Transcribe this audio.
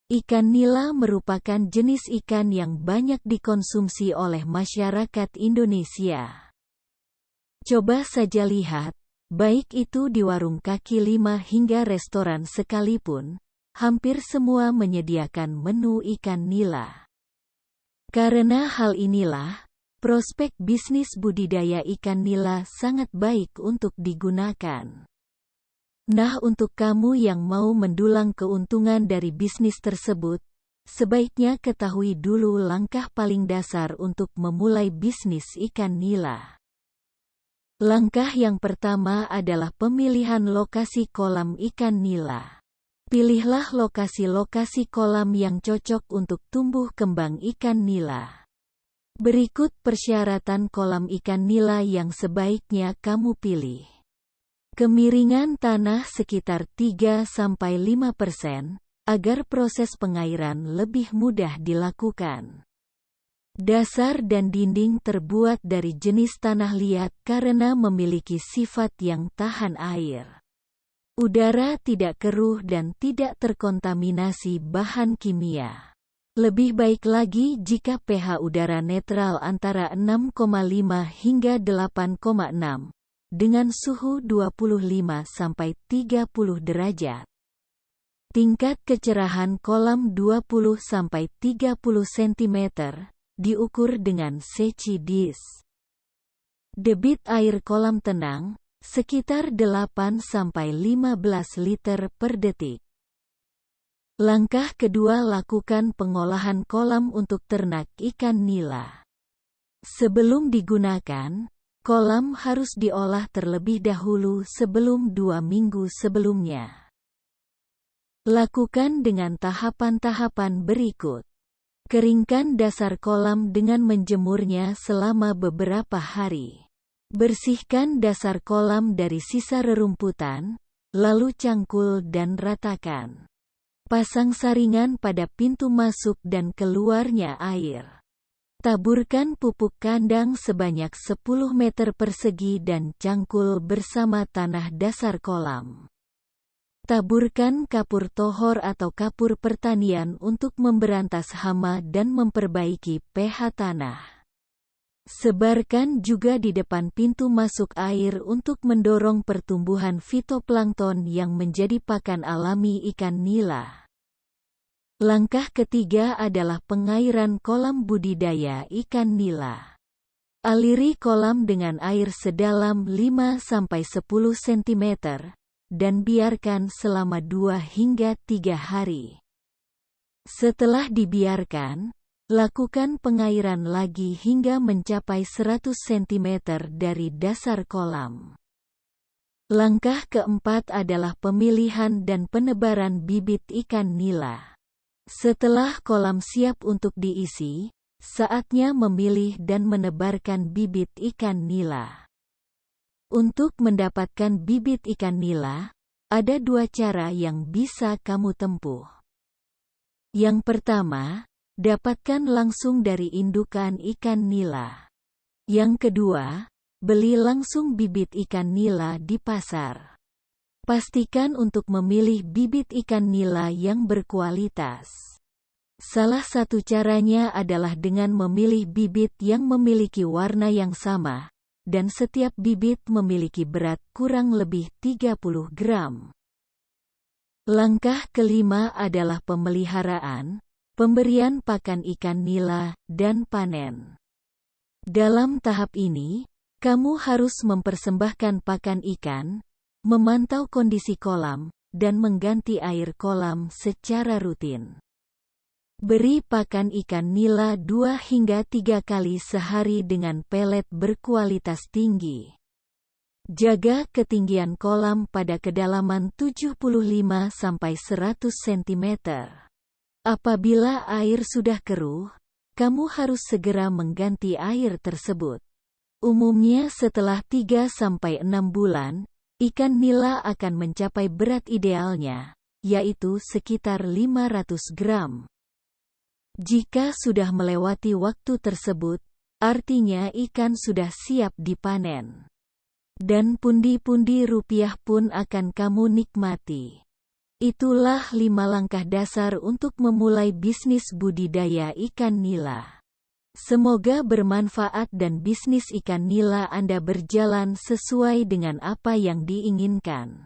Ikan nila merupakan jenis ikan yang banyak dikonsumsi oleh masyarakat Indonesia. Coba saja lihat, baik itu di warung kaki lima hingga restoran sekalipun, hampir semua menyediakan menu ikan nila. Karena hal inilah, prospek bisnis budidaya ikan nila sangat baik untuk digunakan. Nah, untuk kamu yang mau mendulang keuntungan dari bisnis tersebut, sebaiknya ketahui dulu langkah paling dasar untuk memulai bisnis ikan nila. Langkah yang pertama adalah pemilihan lokasi kolam ikan nila. Pilihlah lokasi-lokasi kolam yang cocok untuk tumbuh kembang ikan nila. Berikut persyaratan kolam ikan nila yang sebaiknya kamu pilih. Kemiringan tanah sekitar 3–5%, agar proses pengairan lebih mudah dilakukan. Dasar dan dinding terbuat dari jenis tanah liat karena memiliki sifat yang tahan air. Udara tidak keruh dan tidak terkontaminasi bahan kimia. Lebih baik lagi jika pH udara netral antara 6,5 hingga 8,6. Dengan suhu 25–30 derajat. Tingkat kecerahan kolam 20–30 cm, diukur dengan seci dish. Debit air kolam tenang, sekitar 8–15 liter per detik. Langkah kedua, lakukan pengolahan kolam untuk ternak ikan nila. Sebelum digunakan, kolam harus diolah terlebih dahulu sebelum 2 minggu sebelumnya. Lakukan dengan tahapan-tahapan berikut. Keringkan dasar kolam dengan menjemurnya selama beberapa hari. Bersihkan dasar kolam dari sisa rerumputan, lalu cangkul dan ratakan. Pasang saringan pada pintu masuk dan keluarnya air. Taburkan pupuk kandang sebanyak 10 meter persegi dan cangkul bersama tanah dasar kolam. Taburkan kapur tohor atau kapur pertanian untuk memberantas hama dan memperbaiki pH tanah. Sebarkan juga di depan pintu masuk air untuk mendorong pertumbuhan fitoplankton yang menjadi pakan alami ikan nila. Langkah ketiga adalah pengairan kolam budidaya ikan nila. Aliri kolam dengan air sedalam 5–10 cm, dan biarkan selama 2 hingga 3 hari. Setelah dibiarkan, lakukan pengairan lagi hingga mencapai 100 cm dari dasar kolam. Langkah keempat adalah pemilihan dan penebaran bibit ikan nila. Setelah kolam siap untuk diisi, saatnya memilih dan menebarkan bibit ikan nila. Untuk mendapatkan bibit ikan nila, ada 2 cara yang bisa kamu tempuh. Yang pertama, dapatkan langsung dari indukan ikan nila. Yang kedua, beli langsung bibit ikan nila di pasar. Pastikan untuk memilih bibit ikan nila yang berkualitas. Salah satu caranya adalah dengan memilih bibit yang memiliki warna yang sama, dan setiap bibit memiliki berat kurang lebih 30 gram. Langkah kelima adalah pemeliharaan, pemberian pakan ikan nila, dan panen. Dalam tahap ini, kamu harus mempersembahkan pakan ikan, memantau kondisi kolam, dan mengganti air kolam secara rutin. Beri pakan ikan nila 2 hingga 3 kali sehari dengan pelet berkualitas tinggi. Jaga ketinggian kolam pada kedalaman 75–100 cm. Apabila air sudah keruh, kamu harus segera mengganti air tersebut. Umumnya setelah 3–6 bulan, ikan nila akan mencapai berat idealnya, yaitu sekitar 500 gram. Jika sudah melewati waktu tersebut, artinya ikan sudah siap dipanen. Dan pundi-pundi rupiah pun akan kamu nikmati. Itulah 5 langkah dasar untuk memulai bisnis budidaya ikan nila. Semoga bermanfaat dan bisnis ikan nila Anda berjalan sesuai dengan apa yang diinginkan.